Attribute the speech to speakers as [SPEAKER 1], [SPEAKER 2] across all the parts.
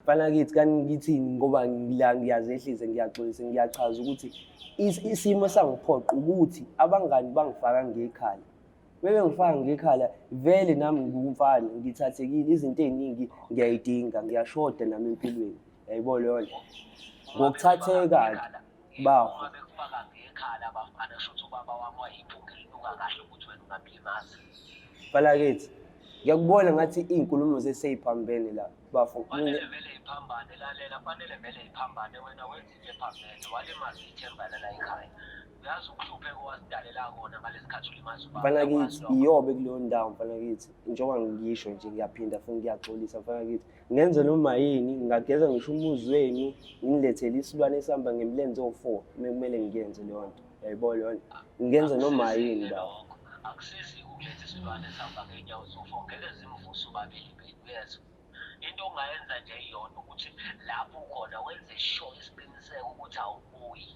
[SPEAKER 1] Fana kithi ngithini ngoba la ngiyazehlisa ngiyaxolisa ngiyachaza ukuthi isimo sangiphoqa ukuthi abangani bangifaka ngekhala. Bebe ngifaka ngekhala vele nami ngumfana ngithathekile izinto eziningi ngiyayidinga ngiyashoda nami empilweni. Yayibona leyo nto. Ngokuthatheka bafa.
[SPEAKER 2] Bekufaka ngekhala abafana shothi ubaba wami wayiphunga elinuka kahle ukuthi wena ungamlimazi.
[SPEAKER 1] Fana kithi ngiyakubona ngathi izinkulumo zesey'phambene la bafu.
[SPEAKER 2] Fanele vele iphambane lalela fanele vele iphambane wena wenza into ephambene walimaza ithemba la ekhaya. Uyazi ukuhlupheka owasidalela kona ngalesikhathi ulimaza ubaba.
[SPEAKER 1] Fana kithi iyobe kuleyo ndawo fana kithi njengoba ngisho nje ngiyaphinda futhi ngiyaxolisa fana kithi ngenze noma yini ngingageza ngisho umuzi wenu ngilethele isilwane esihamba ngemlenze o4 kumele ngiyenze leyo nto. Yayibona leyo nto ngenze noma yini baba.
[SPEAKER 2] Akusizi ukuletha isilwane esihamba ngeenyawo zo4 ngeke zimvuse ubabili uyezwa. Into ongayenza nje iyona ukuthi lapho ukhona wenze sure isiqiniseko ukuthi awubuyi.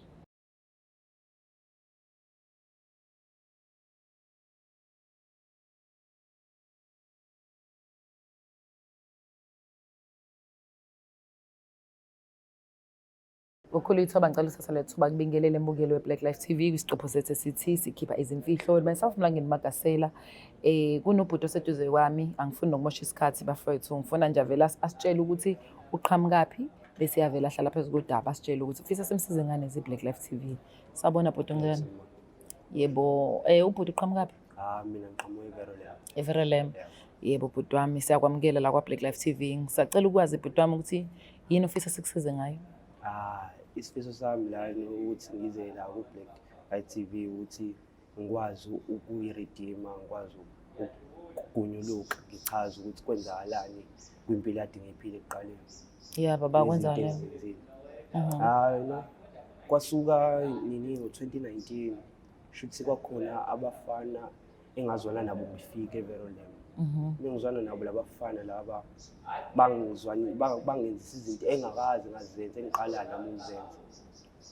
[SPEAKER 3] Ukhulu ithoba ngicela uthatha le thuba kubingelele embukelo weBlack Life TV kwisiqepho sethu sithi sikhipha izimfihlo myself Mlangeni Magasela. Kunobhuti oseduze kwami angifuni nokumosha isikhathi bafowethu ngifuna nje avela asitshele ukuthi uqhamukaphi bese yavela ahlala phezulu kodaba asitshele ukuthi ufisa simsize ngane zeBlack Life TV. Sabona bhuti ngene. Yebo ubhuti uqhamukaphi?
[SPEAKER 1] Mina ngiqhamuka eVerolem.
[SPEAKER 3] eVerolem. Yebo bhuti wami siyakwamukela la kwa Black Life TV. Ngisacela ukwazi bhuti wami ukuthi yini ufisa sikusize ngayo?
[SPEAKER 1] Isifiso sami la ukuthi ngize la ku-Black Life TV ukuthi ngikwazi ukuyiredeema ngikwazi ukugunyuluka ngichaze ukuthi kwenzakalani kwimpilo kade ngiyiphile ekuqaleni.
[SPEAKER 3] Yeah baba kwenzakala.
[SPEAKER 1] No kwasuka nini ngo-2019 shuthi kwakhona abafana engazwana nabo befika eVerolem. Ngizwana nabo labafana laba bangenzisa izinto engakazi ngazenza engiqala nami ukuzenza.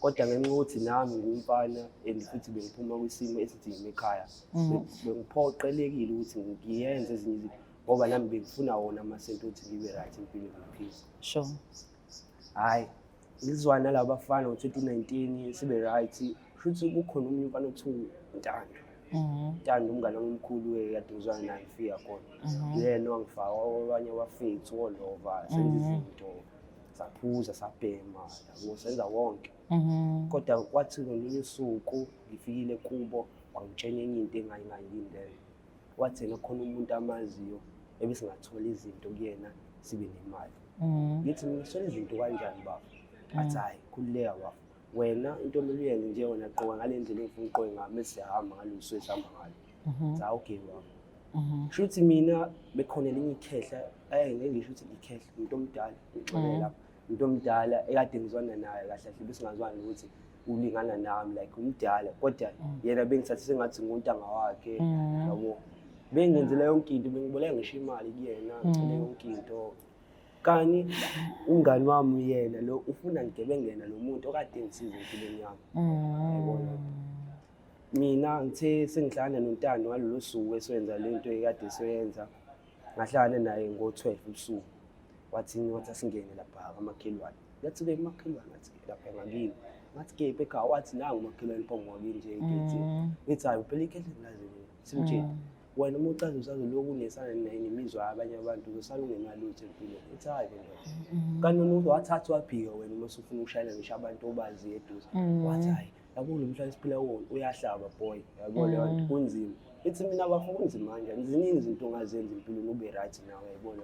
[SPEAKER 1] Kodwa ngenxa yokuthi nami ngumfana and futhi bengiphuma kwisimo esinzima ekhaya. Bengiphoqelekile ukuthi ngiyenze ezinye izinto ngoba nami bengifuna wona amasenti ukuthi ngibe right empilweni ngiphile.
[SPEAKER 3] Sure.
[SPEAKER 1] Hayi ngizwana nalabafana ngo-2019 sibe right futhi kukhona umunye umfana othiwa Ntando. Ntando umngane omkhulu kade ngizwana naye ngifika khona. Yena wangifaka abanye abafethu olova senze izinto saphuza sabhema yabo senza wonke. Kodwa kwathi ngelinye usuku ngifikile kubo wangitshela enye into engayilindele. Wathi khona umuntu amaziyo ebesingathola izinto kuyena sibe nemali. Ngithi ngisola izinto kanjani baba? Athi hayi khulileka baba. Wena into omele uyenze nje wena qoqa ngalendlela engifuna uqoqe ngayo bese sihamba ngalosu esihamba ngalo. Cha okay baba. Shuthi mina bekhona elinye ikhehla ngisho ukuthi ikhehla umuntu omdala ngixolele lapha. Umuntu omdala ekade ngizwana naye kahle kahle bese ngazwana ukuthi ulingana nami like umdala kodwa yena bengithathe sengathi nguntanga wakhe yabo. Bengenzela yonke into bengiboleka ngisho imali kuyena ngicela yonke into. Kani umngani wami yena lo ufuna ngigebengena lo muntu okade ngisiza empilweni yami. Yabona. Mina ngithe sengihlangana noNtando ngalolu suku esenza lento ekade siyenza. Ngahlangana naye ngo-12 ubusuku. Wathini wathi asingene lapha kamakhelwane. Yathi ke umakhelwane athi lapha ngakini. Ngathi ke ekhaya wathi nangu umakhelwane phongo wakini nje ngithi. Ngithi hayi phela ikhehla ngilazini. Simtshela wena uma ucaza usazoloku unesana nemizwa abanye abantu usala ungenalutho empilweni. Ethi hayi nje. Kanti umuntu wathatha waphika wena uma usufuna ukushayela ngisho abantu obazi eduze. Wathi hayi yabo lo mhlaba siphila wona uyahlaba boy. Yabo leyo nto kunzima. Ithi mina bafuna kunzima kanje. Ziningi izinto ongazenza empilweni ube right nawe yabona.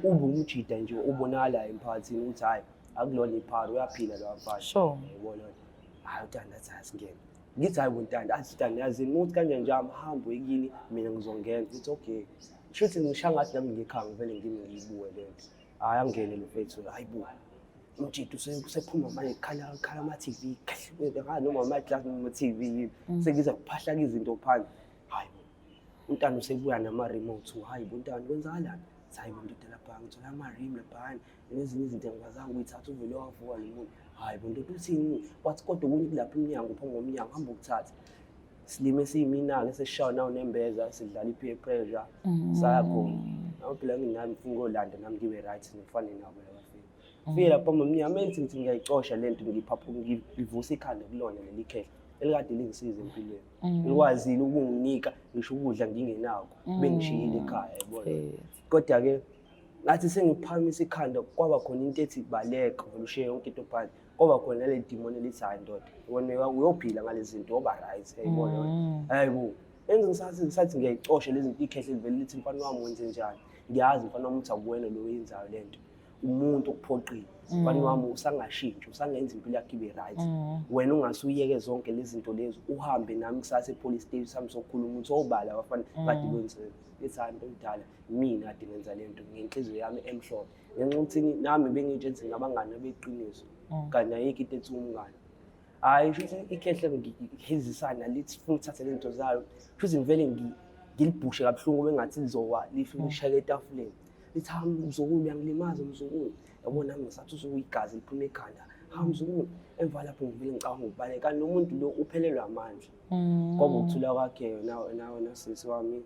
[SPEAKER 1] Ube umjida nje ubonala emphakathini ukuthi hayi akulona iphara uyaphila lo mfana.
[SPEAKER 3] Sure.
[SPEAKER 1] Yabona. Hayi uTando athi asingene. Ngithi hayi boNtando athi Ntando yazini ukuthi kanjani nje hambo ekini mina ngizongena. It's okay. Shuthi ngisha ngathi nami ngikhanga vele ngibuwe lento. Hayi angene lo mfethu hayibo. Umjito usephuma manje khala ama TV kahle noma ama class noma TV sengiza kuphahla izinto phansi. Hayi uNtando usebuya nama remote hayi boNtando kwenzakalani? Hayi bonto lapha ngithola ama rim lapha nezinye izinto engibazanga ukuyithatha uvele wavuka lo muntu. Hayi bonto uthini wathi kodwa kunye kulapha eminyango phongo ngomnyango hamba ukuthatha. Silime siyimina ke seshawa nawo nembeza sidlala ipeer pressure sayakho. Nawo phela nginami ngifuna ukolanda nami ngibe right ngifane nabo labafiki. Fike lapho mama ngithi ngiyayicosha lento ngivusa ikhanda kulona leli khehla elikade lingisiza empilweni. Likwazile ukunginika ngisho ukudla ngingenako bengishiyile ekhaya yabona. Kodwa ke ngathi sengiphamisa ikhanda kwaba khona into ethi baleka vele ushiye yonke into phansi. Kwaba khona le demon elithi hayi ndoda wena uyophila ngale zinto oba right yayibona. Hayibo engisathi ngiyayicosha lezi zinto ikhehla livele lithi mfana wami wenze njani. Ngiyazi mfana wami uthi akuwena lo oyenzayo lento. Umuntu okuphoqile mfana wami usangashintshi usangenza impilo yakhe ibe right. Wena ungasuyeke zonke lezi zinto lezi uhambe nami kusasa epolice station sami sokukhuluma uthi obala abafana kade kwenzeni isando omdala mina kade ngenza lento ngenhliziyo yami emhlophe ngenxa ukuthi nami bengitshenze ngabangani beqiniso kanti ayikho into ethi umngane. Hayi futhi ikhehla ngihezisana lithi funa ukuthatha lento zayo futhi ngivele ngilibhushe kabuhlungu bengathi lizowa lifike lishaya etafuleni. Lithi hamba mzukulu uyangilimaza mzukulu yabona nami ngisathi usuyigazi liphuma ekhanda hamba mzukulu emva lapho ngivele ngicabanga ukubaleka kanti nomuntu lo uphelelwa amandla ngoba ukuthula kwakhe nawe nasisi wami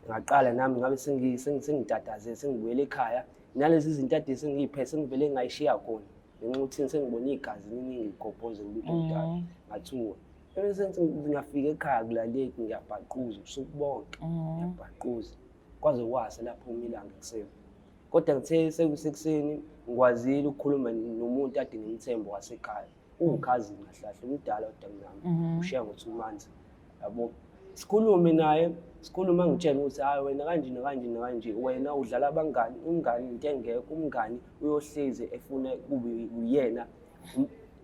[SPEAKER 1] ngaqala nami ngabe sengitatazele sengibuyele ekhaya nalezi zinto ade sengiphethe sengivele ngayishiya khona ngenxa ukuthi sengibona igazi liningi ligobhoze lutho omdala ngathuka bese ngiyafika ekhaya kulaleki ngiyabhaquza usuku bonke ngiyabhaquza kwaze kwase lapho umilanga ekuseni. Kodwa ngithe sekusekuseni ngikwazile ukukhuluma nomuntu ade ngimthemba wasekhaya ungikhazi ngahlahle umdala odamnami ushiya ngo2 months yabo. Sikhulume naye sikhuluma ngitshela ukuthi hayi wena kanje wena udlala abangani umngani into engekho umngani uyohlezi efuna kube uyena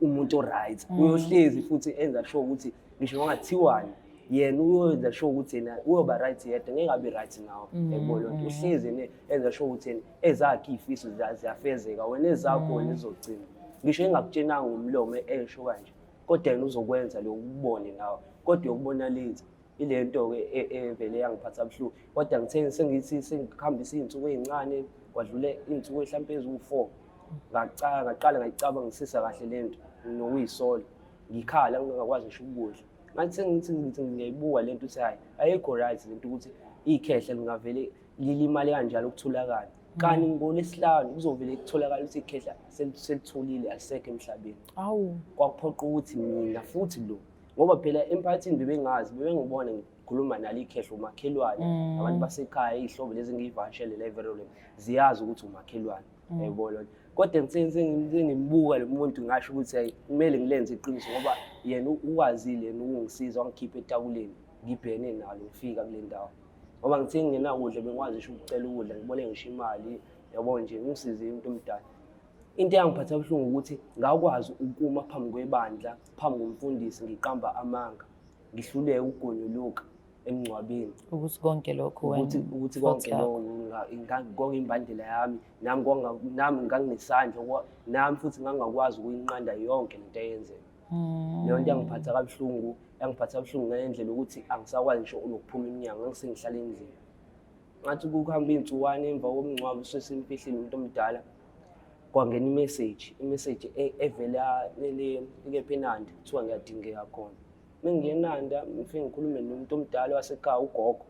[SPEAKER 1] umuntu oright uyohlezi futhi enza sure ukuthi ngisho ngathiwani yena uyoyenza sure ukuthi yena uyoba right yedwa ngeke abe right nawe yabona uhlezi enza sure ukuthi yena ezakhe ifiso ziyafezeka wena ezakho wena ezogcina ngisho engakutshenanga umlomo esho kanje kodwa yena uzokwenza lo ukubone nawe kodwa ukubona lezi ilento ke evele yangiphatha kabuhlungu kodwa ngithe sengithi sengikhambisa izinsuku ezincane kwadlule izinsuku mhlawumbe eziwu4 ngaqala ngayicabangisisa kahle lento nokuyisolo ngikhala ngingakwazi ngisho ukudla ngathi sengithi ngiyayibuka lento ukuthi hayi ayikho right lento ukuthi ikhehla lingavele lilimale kanjalo ukutholakala kanti ngolesihlanu kuzovele kutholakala ukuthi ikhehla selithulile alisekho emhlabeni. Awu kwakuphoqa ukuthi mina futhi lo ngoba phela emphakathini bebengazi bebengibona ngikhuluma nali ikhehla umakhelwane abantu basekhaya izihlobo lezi ngiyivashele la eVerolem ziyazi ukuthi umakhelwane yayibona kodwa ngimbuka lo muntu ngasho ukuthi hayi kumele ngilenze iqiniso ngoba yena ukwazile yena ukungisiza wangikhipha etakuleni ngibhene nalo ngifika kule ndawo ngoba ngithe ngingenakudla bengikwazi ngisho ukucela ukudla ngibole ngisho imali yabo nje ngisize umuntu omdala. Into eyangiphatha kabuhlungu ukuthi ngakwazi ukuma phambi kwebandla phambi komfundisi ngiqamba amanga ngihluleke ukugonyuluka emncwabeni
[SPEAKER 3] ukuthi konke lokho wena
[SPEAKER 1] ukuthi konke lokho konke imbandela yami nami nganginesandla nami futhi ngangakwazi ukuyinqanda yonke lento eyenzeka. Leyo nto yangiphatha kabuhlungu ngendlela ukuthi angisakwazi ngisho ukuphuma iminyango ngisengihlala endlini ngathi kuhamba izinsukwani emva komncwabo sesimfihlile umuntu omdala kwangena imessage evela ePenanda kuthiwa ngiyadingeka khona. Mengingenanda ngifike ngikhulume nomuntu omdala wasekhaya ugogo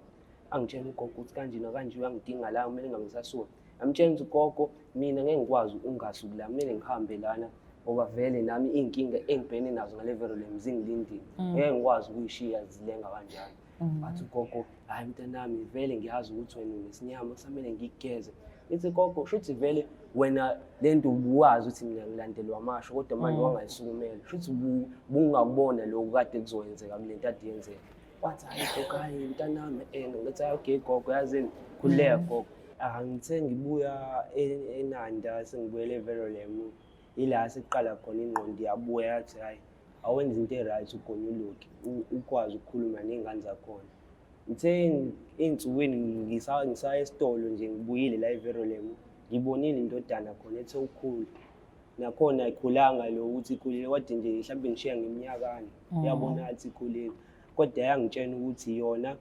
[SPEAKER 1] angitshela ugogo ukuthi kanje nakanje uyangidinga la kumele ngingasasuka. Amtshela ukuthi ugogo mina ngeke ngikwazi ungasuki la kumele ngihambe lana ngoba vele nami inkinga engibhene nazo ngale Verolem zingilindile ngeke ngikwazi ukuyishiya zilenga kanjalo. Bathi ugogo hayi mntanami vele ngiyazi ukuthi wena unesinyama kusamele ngigeze. Ithi gogo shuthi vele wena lento ubuwazi ukuthi mina ngilandelwa amasho kodwa manje wangayisukumela shuthi bungakubona lokho kade kuzoyenzeka kulento ade yenzeka. Wathi hayi gogo hayi mntanami ngathi okay gogo yazini khuleka gogo ngithe ngibuya eNanda sengibuyele eVerolem ila siqala khona ingqondo yabuya yathi hayi awenza into eright ugonyuluke ukwazi ukukhuluma nezingane zakhona. Ngithe insukwini ngisaya esitolo nje ngibuyile la eVerolem ngibonile indodana khona ethe ukhulu nakhona ayikhulanga lo ukuthi ikhulile kodwa nje mhlawumbe ngishiya ngeminyakana yabona athi ikhulile kodwa yangitshena ukuthi yona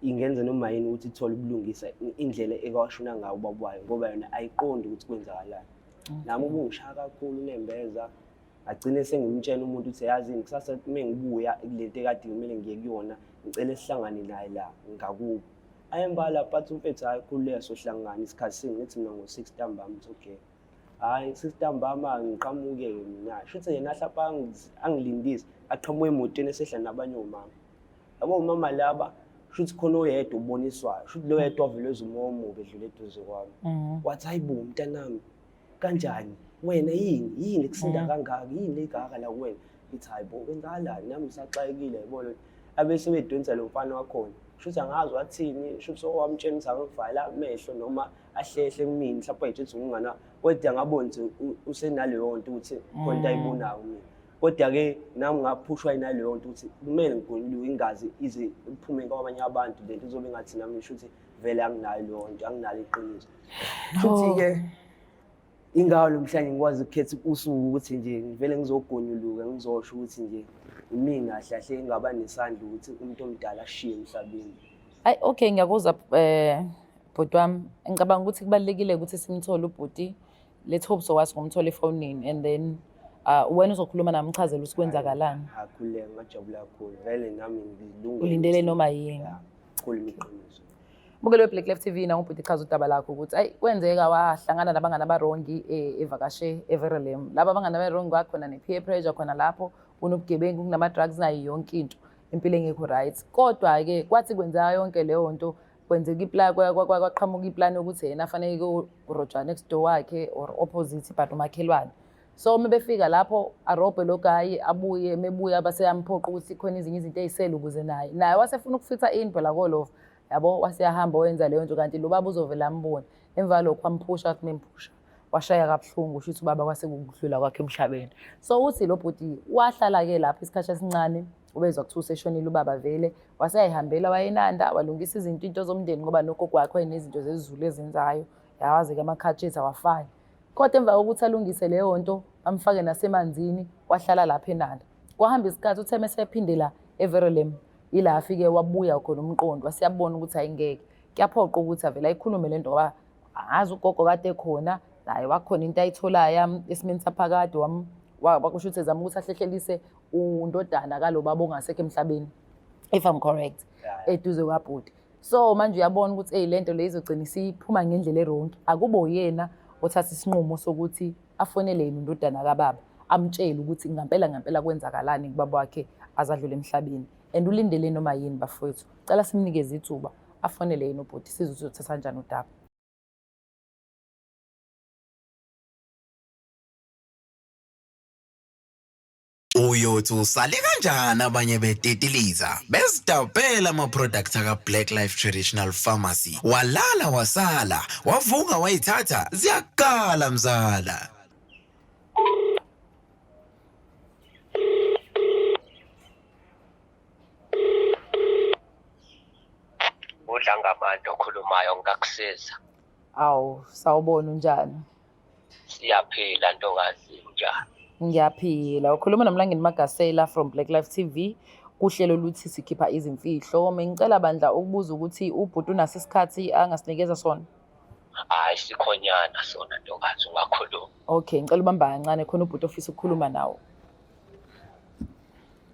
[SPEAKER 1] ingenza noma yini ukuthi ithole ubulungisa indlela ekwashona ngayo ubabwayo ngoba yona ayiqondi ukuthi kwenzakalani. Nami ubungishaya kakhulu nembeza agcine sengimtshela umuntu ukuthi yazini kusasa mengibuya kulento ekade kumele ngiye kuyona ngicela sihlangane naye la ngakubo ayembala but umfethu hayi khuleka sohlangana isikhathi singithi mina ngo6 ntambama okay Hayi sister Mbama ngiqhamuke mina. Shuthi yena hlapha angilindise aqhamuke emotweni esehla nabanye omama. Yabo umama laba shuthi khona oyedwa uboniswayo. Shuthi lo yedwa ovele uzumomo bedlule eduze kwami. Wathi hayibo mntanami kanjani? Wena yini kusinda kangaka? Yini legaka la kuwena? Ngithi hayibo kwenzakalani? Nami ngisaxakekile yabona. Abese bedonsa lo mfana wakhona. Shuthi angazi wathini, shuthi owamtshela ukuthi angivala amehlo noma ahlehle kumini mhlawumbe ethi ungana kodwa ngabona ukuthi usenaleyo nto ukuthi konke ayibonayo mina. Kodwa-ke nami ngaphushwa inaleyo nto ukuthi kumele ngigonyuluke ingazi ize iphume kwabanye abantu lento izobe ngathi nami ngisho ukuthi vele anginayo leyo nto, anginalo iqiniso. Futhi-ke ingawo namhlanje ngikwazi ukukhetha usuku ukuthi nje vele ngizogonyuluka ngizosho ukuthi nje imina hlahle engaba nesandla ukuthi umuntu omdala ashiye emhlabeni.
[SPEAKER 3] Hayi okay ngiyakuzwa bhuti wami. Ngicabanga ukuthi kubalekile ukuthi simthole ubhuti. Let's hope so wazi ngomthola efonini and then wena uzokhuluma nami mchazela ukuthi kwenzakalani.
[SPEAKER 1] Akhuleka ngajabula kakhulu. Vele nami ngilungile.
[SPEAKER 3] Ulindele noma yini.
[SPEAKER 1] Khuluma iqiniso.
[SPEAKER 3] Bukele Black Life TV na ubhuti chaza udaba lakho ukuthi ayi kwenzeka wahlangana nabangani abarongi evakashe Everlem. Laba abangani abarongi kwakhona ne-peer pressure khona lapho kunobugebengu kunama drugs nayo yonke into impilo engekho right. Kodwa ke kwathi kwenzeka yonke leyo nto kwenzeka iplan kwaqhamuka iplan ukuthi yena afanele uRoja next door wakhe or opposite but umakhelwane. So mebefika lapho arobhe lo guy abuye mebuya baseyamphoqa ukuthi khona izinye izinto ezisele ukuze naye wasefuna ukufitha in phela kolova. Yabo wasiyahamba wenza leyo nto kanti lo baba uzovela ambona emva lokho amphusha athi memphusha washaya kabuhlungu usho ukuthi ubaba kwase kukudlula kwakhe emhlabeni. So uthi lo bhuti wahlala ke lapha isikhathi esincane ubezwa kuthiwa useshonile ubaba vele waseyihambela wayenanda walungisa into zomndeni ngoba nokho kwakhe nezinto zezizulu ezenzayo yawazi ke amakhatshetha awafani. Kodwa emva kokuthi alungise leyo nto amfake nasemanzini wahlala lapha eNanda. Kwahamba isikhathi uthe mesephindela Everlem ila afike wabuya khona umqondo wasiyabona ukuthi ayingeke. Kuyaphoqa ukuthi avela ayikhulume lento ngoba angazi ugogo kade khona naye wakhona into ayitholayo esimeni saphakade wakusho ukuthi ezama ukuthi ahlehlelise undodana kalo baba ongasekho emhlabeni if I'm correct eduze kwabhuti. So manje uyabona ukuthi lento le izogcina isiphuma ngendlela eronki. Akubo uyena othatha isinqumo sokuthi afonele yena undodana kababa amtshele ukuthi ngampela kwenzakalani kubaba wakhe azadlule emhlabeni. And ulindele noma yini bafowethu. Cela simnikeze ithuba afonele yena ubhuti sizwe ukuthi uthatha kanjani udaba.
[SPEAKER 4] Uyothi usale kanjani abanye betetiliza besidabela ama-products aka Black Life Traditional Pharmacy walala wasala wavuka wayithatha ziyakala mzala.
[SPEAKER 2] Udla ngabantu okhulumayo ngikakusiza.
[SPEAKER 3] Awu sawubona unjani?
[SPEAKER 2] Siyaphila ntokazi njani?
[SPEAKER 3] Ngiyaphila. Ukhuluma nomlangeni Magasela from Black Life TV. Kuhlelo luthi sikhipha izimfihlo. Ngicela bandla ukubuza ukuthi ubhuti unaso isikhathi angasinikeza sona.
[SPEAKER 2] Hayi sikhonyana sona ntokazi ungakhuluma.
[SPEAKER 3] Okay, ngicela ubamba kancane khona ubhuti ofisa ukukhuluma nawe.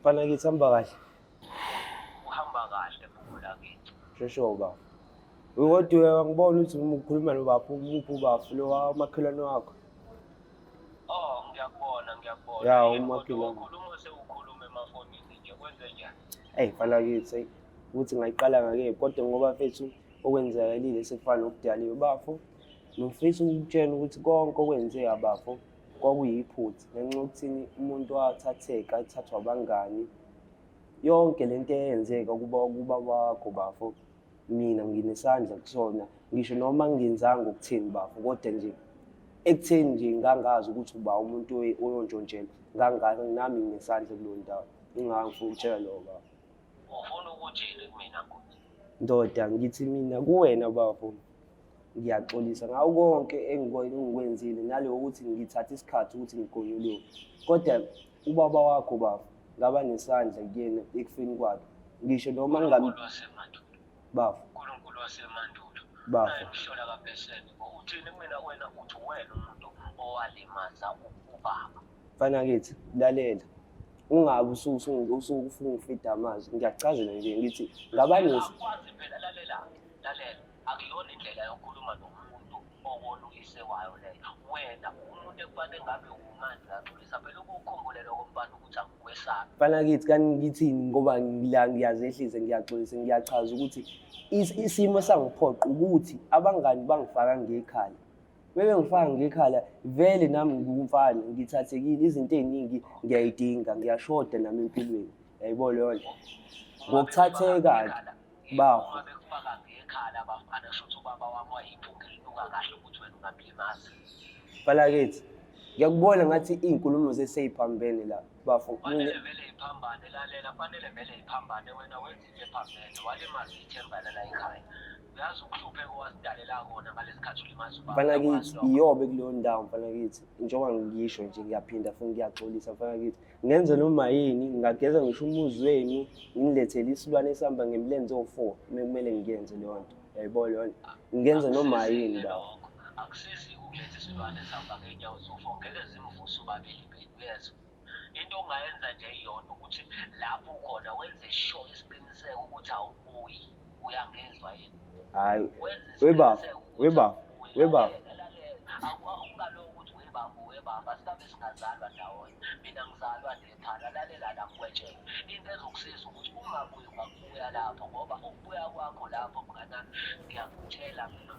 [SPEAKER 1] Fana kithi hamba kahle.
[SPEAKER 2] Uhamba kahle bukula kithi.
[SPEAKER 1] Shesho ba. Ukodwa ngibona ukuthi ukhuluma nobapho umuphi ubapho lo wamakhelwane wakho.
[SPEAKER 2] Oh ngiyakubona.
[SPEAKER 1] Ya umakhelwane.
[SPEAKER 2] Ukhuluma sewukhuluma emafonini nje kwenze njani?
[SPEAKER 1] Fana kithi ukuthi ngayiqala ngake kodwa ngoba mfethu okwenzakalile sekufana nokudaliwe bafo. Ngifisa ukutshela ukuthi konke okwenzeka bafo kwakuyiphutha ngenxa yokuthini umuntu wathatheka athathwa abangani. Yonke lento eyenzeka kuba wakho bafo mina nginesandla kusona ngisho noma ngingenzanga ukuthini bafo kodwa nje ekutheni nje ngangazi ukuthi uba umuntu oyontshontshela ngangazi nami nginesandla kulo ndawo ingangifuna ukutshela lo baba.
[SPEAKER 2] Ufuna ukuthini kumina nkosi?
[SPEAKER 1] Ndoda ngithi mina kuwena bafo ngiyaxolisa ngawo konke engikwenzile naleyo ukuthi ngithatha isikhathi ukuthi ngigonyuluke. Kodwa ubaba wakho bafo ngaba nesandla kuyena ekufeni kwakhe. Ngisho noma bafo.
[SPEAKER 2] uNkulunkulu wasemandulo.
[SPEAKER 1] Bafo.
[SPEAKER 2] Ayimhlola kapheseni. Uthini kumina wena uthi wena umuntu owalimaza ubaba.
[SPEAKER 1] Fana kithi lalela. Ungabe usufuna ukufida amazwi. Ngiyachazela nje ngithi ngaba
[SPEAKER 2] Akwazi phela lalela. Akuyona indlela yokukhuluma nomuntu okona uyise wayo leyo wena umuntu ekufanele ngabe umanje kaxolisa phela ukukhumbule lokho mfana ukuthi akukwesaba
[SPEAKER 1] Mfana kithi kanti ngithini ngoba ngiyazehlisa ngiyaxolisa ngiyachaza ukuthi isimo sangiphoqa ukuthi abangani bangifaka ngekhala. Bebe ngifaka ngekhala vele nami ngumfana ngithathekile izinto eziningi ngiyayidinga ngiyashoda nami empilweni. Yayibona leyo nto. Ngokuthatheka bafo.
[SPEAKER 2] uma bekufaka ngekhala abafana shothi ubaba wami wayiphunga elinuka kahle ukuthi wena ungamlimazi
[SPEAKER 1] Mfana kithi ngiyakubona ngathi izinkulumo seyiphambene la bafo.
[SPEAKER 2] fanele vele iphambane lalela fanele vele iphambane wena wenza into ephambene walimaza ithemba la ekhaya uyazi ukuhlupheka wasidalela kona ngalesikhathi ulimaza ubaba
[SPEAKER 1] Mfana kithi iyobe kuleyo ndawo mfana kithi njengoba ngisho nje ngiyaphinda futhi ngiyaxolisa mfana kithi ngenze noma yini ngageza ngisho umuzi wenu ngilethele isilwane esihamba ngemlenze o4 kumele ngiyenze leyo nto yayibona leyo nto ngenze noma yini baba
[SPEAKER 2] akusizi ukuletha isilwane esihamba ngeenyawo zofo ngeke zimvuse ubabili uyezwa into ongayenza nje iyona ukuthi lapho ukhona wenze sure isiqiniseko ukuthi awubuyi uyangezwa yini
[SPEAKER 1] hayi webaba
[SPEAKER 2] akungaloku ukuthi webaba sikabe singazalwa ndawonye mina ngizalwa nekhala lalela la ngikwetshele into ezokusiza ukuthi ungabuyi ungabuya lapho ngoba ukubuya kwakho lapho mnganami ngiyakutshela mina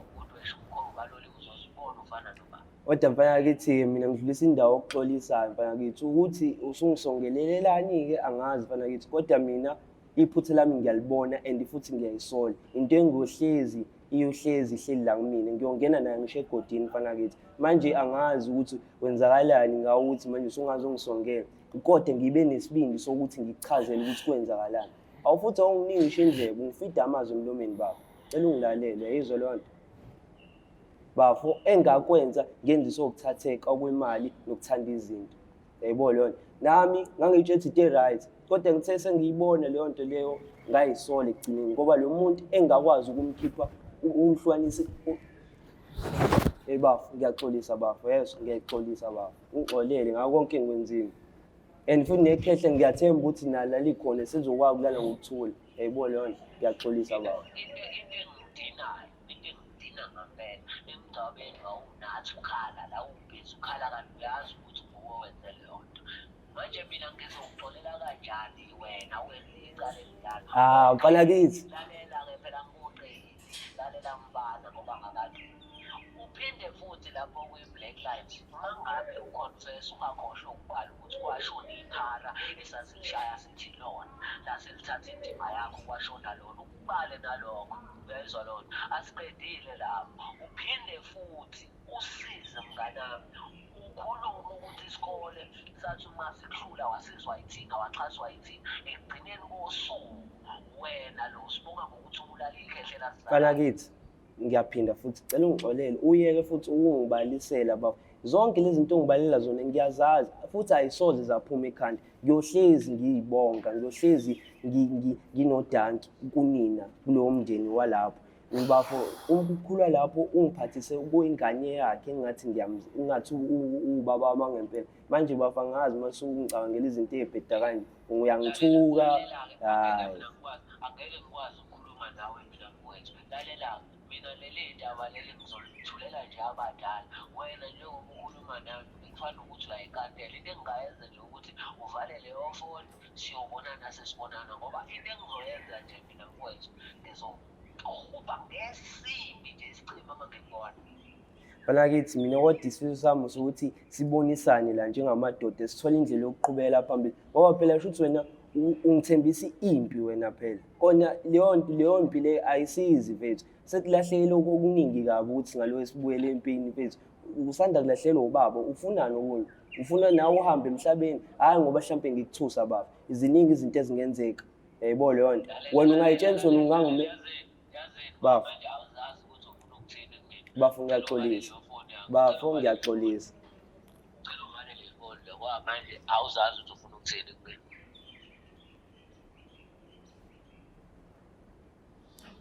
[SPEAKER 2] umuntu wesho umkhomba loli uzozibona ufana nobaba
[SPEAKER 1] kodwa mfana kithi mina ngidlulisa indawo okuxolisayo mfana kithi ukuthi usungisongelelelani-ke angazi mfana kithi kodwa mina iphutha lami ngiyalibona and futhi ngiyayisola into engohlezi ihleli la kumina ngiyongena nayo ngisho egodini mfana kithi manje angazi ukuthi wenzakalani ngawo ukuthi manje usungazongisongela kodwa ngibe nesibindi sokuthi ngichazele ukuthi kwenzakalani awufuthi awungingisho indlebe ngifida amazwi emlomeni baba cela ungilalele yayizwa leyo nto bafo engakwenza ngenziso ukuthatheka okwemali nokuthanda izinto yayibona leyo nto nami ngangitshethi into right kodwa ngithe sengiyibona leyo nto leyo ngayisola ekugcineni ngoba lo muntu engakwazi ukumkhipha umhlukanisi bafo ngiyaxolisa bafo yeso ngiyayixolisa bafo ungixolele ngako konke engikwenzile and futhi nekhehle ngiyathemba ukuthi nalo likhona sizokwazi ukulala ngokuthula yayibona leyo nto ngiyaxolisa bafo
[SPEAKER 2] into engidina ngampela emgcabeni wawunathi ukhala la ubhizi ukhala kanti uyazi ukuthi nguwe wenze leyo nto manje mina ngizokuxolela kanjani wena wenze icala elidala
[SPEAKER 1] mfana kithi
[SPEAKER 2] lalela-ke phela ngibuqili lalela mfana ngoba ngakathi uphinde futhi lapho kwi-black light mangabe uconfess ungakhohlwa ukubhala ukuthi kwashona iphara esasilishaya sithi lona laselithatha indima yakho kwashona lona ukubale nalokho uyayizwa lona asiqedile lapho uphinde futhi usize mnganami ukhulume ukuthi isikole sathi uma sikuhlula wasizwa yithina waxhaswa yithina ekugcineni kosuku wena lo sibonga ngokuthi ubulala ikhehlela
[SPEAKER 1] mfana kithi ngiyaphinda futhi cela ungixolele uyeke futhi ukungibalisela baba zonke lezi zinto ongibalela zona ngiyazazi futhi ayisoze zaphuma ekhanda ngiyohlezi ngiyibonga ngiyohlezi nginodanki kunina kulowo mndeni walapho ngibafo ukukhulwa lapho ungiphathise kuyingane yakhe engathi ngathi ubaba wami ngempela manje bafa ngazi mase ungicabangela izinto ezibheda kanje uyangithuka hayi
[SPEAKER 2] angeke ngikwazi ukukhuluma nawe mina mfowethu lalela mina leli ndaba leli ngizolithulela nje abadala wena njengoba ukhuluma nami ngikufanele ukuthi uyayikantela into engingayenza nje ukuthi uvale leyo phone siyobonana sesibonana ngoba into engizoyenza nje mina mfowethu ngizokuba ngesimbi nje isicima uma ngikubona
[SPEAKER 1] mfana kithi mina kodwa isifiso sami sokuthi sibonisane la njengamadoda sithole indlela yokuqhubela phambili ngoba phela shuthi wena ungithembisa impi wena phela kona leyo mpi le ayisizi mfethu sekulahlekile okuningi kabi ukuthi ngalo esibuyele empini mfethu usanda kulahlekelwa ubaba ufunani okunye ufuna nawe uhambe emhlabeni hayi ngoba mhlambe ngikuthusa baba iziningi izinto ezingenzeka yayibona leyo nto wena ungayitshela sona ungangume baba bafo ngiyaxolisa bafo ngiyaxolisa
[SPEAKER 2] ucela uvale le phone ngoba manje awuzazi ukuthi ufuna ukuthini kumina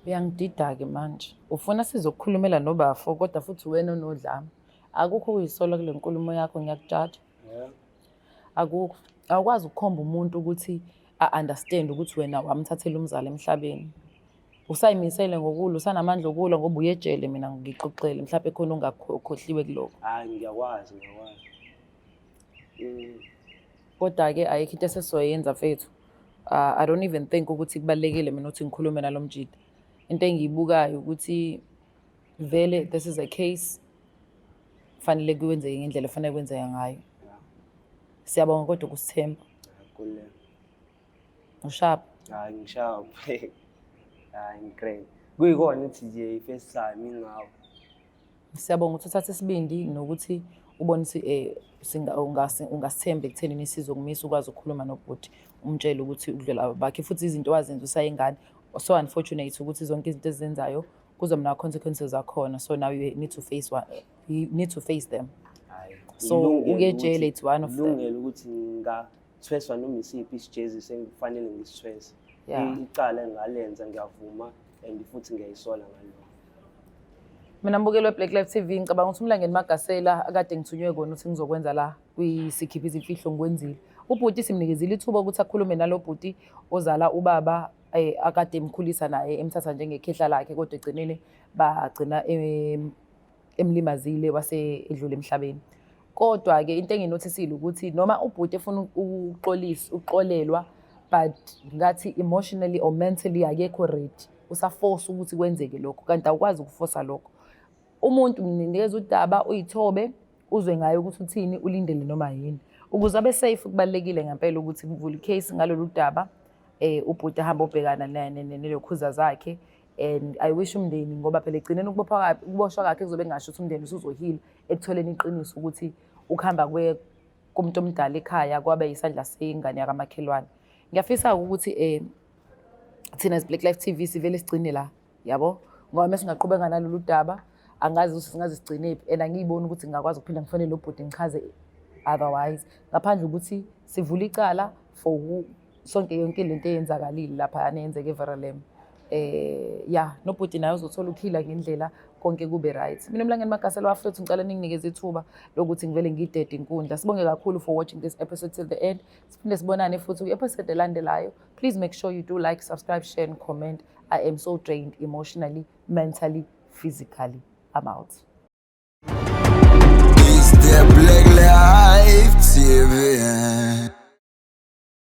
[SPEAKER 3] uyangidida-ke manje ufuna sizokukhulumela nobafo kodwa futhi wena onodlame akukho ukuyisola kule nkulumo yakho ngiyakujaja akukho awukwazi ukukhomba umuntu ukuthi a-understand ukuthi wena wamthathela umzali emhlabeni usayimisele ngokulwa usanamandla okulwa ngoba uyejele mina ngikuxoxele mhlawumbe khona ungakhohliwe kuloko.
[SPEAKER 1] Hayi ngiyakwazi.
[SPEAKER 3] Kodwa-ke ayikho into esesizoyenza mfethu. I don't even think ukuthi kubalulekile mina ukuthi ngikhulume nalo Mjida. Into engiyibukayo ukuthi vele this is a case fanele kwenzeke ngendlela efanele kwenzeka ngayo. Siyabonga kodwa ukusithemba.
[SPEAKER 1] Kule.
[SPEAKER 3] Ushap.
[SPEAKER 1] Hayi ngishap. Hayi ngicrane. Kuyikona ukuthi nje i-first time ingawo.
[SPEAKER 3] Siyabonga ukuthi uthathe isibindi nokuthi ubone ukuthi ungasithemba ekutheni sizomisa ukwazi ukukhuluma nobhuti umtshele ukuthi udlula bakhe futhi izinto wazenza usayengane. So unfortunate ukuthi zonke izinto ezenzayo kuzoba na consequences zakhona. So now you need to face them. So ukejele it's one of them.
[SPEAKER 1] Kulungile ukuthi ngingathweswa noma isiphi isijezi sengifanele ngisithwese. Icala engalenza ngiyavuma and futhi ngiyayisola ngalokho.
[SPEAKER 3] Mina mbukelo weBlack Life TV ngicabanga ukuthi uMlangeni Magasela akade ngithunywe kona ukuthi ngizokwenza la kwisikhipa izimfihlo ngikwenzile. Ubhuti simnikezile ithuba ukuthi akhulume nalo bhuti ozala ubaba akade emkhulisa naye emthatha njengekhehla lakhe kodwa egcinile bagcina emlimazile wase edlule emhlabeni. Kodwa ke into enginothisile ukuthi noma ubhuti efuna uxolelwa but ngathi emotionally or mentally akekho ready. Usaforce ukuthi kwenzeke lokho kanti awukwazi ukuforce lokho. Umuntu mnikeza udaba uyithobe uzwe ngayo ukuthi uthini ulindele noma yini. Ukuze abe safe kubalekile ngempela ukuthi kuvule case ngalolu daba ubhuti ahamba obhekana nelokhuza zakhe. And I wish umndeni ngoba phela egcineni ukuboshwa kwakhe kuzobe ngasho ukuthi umndeni usuzohila ekutholeni iqiniso ukuthi ukuhamba kumuntu omdala ekhaya kwabe isandla sengane yakamakhelwane. Ngiyafisa ukuthi thina as Black Life TV sivele sigcine la yabo ngoba mase ngaqhubeka nalolu daba angazi ukuthi singaze sigcine phi and angiyiboni ukuthi ngakwazi ukuphinda ngifanele lo bhuti ngichaze otherwise ngaphandle ukuthi sivula icala for sonke yonke lento eyenzakalile lapha anenzeke eVeralem. No bhuti naye uzothola ukuphila ngendlela konke kube right. Mina uMlangeni Magasela wafethu ngicela ninginikeze ithuba lokuthi ngivele ngidede inkundla. Sibonge kakhulu for watching this episode till the end. Siphinde sibonane futhi ku-episode elandelayo. Please make sure you do like, subscribe, share and comment. I am so drained emotionally, mentally, physically. I'm out.
[SPEAKER 4] It's the Black Life TV.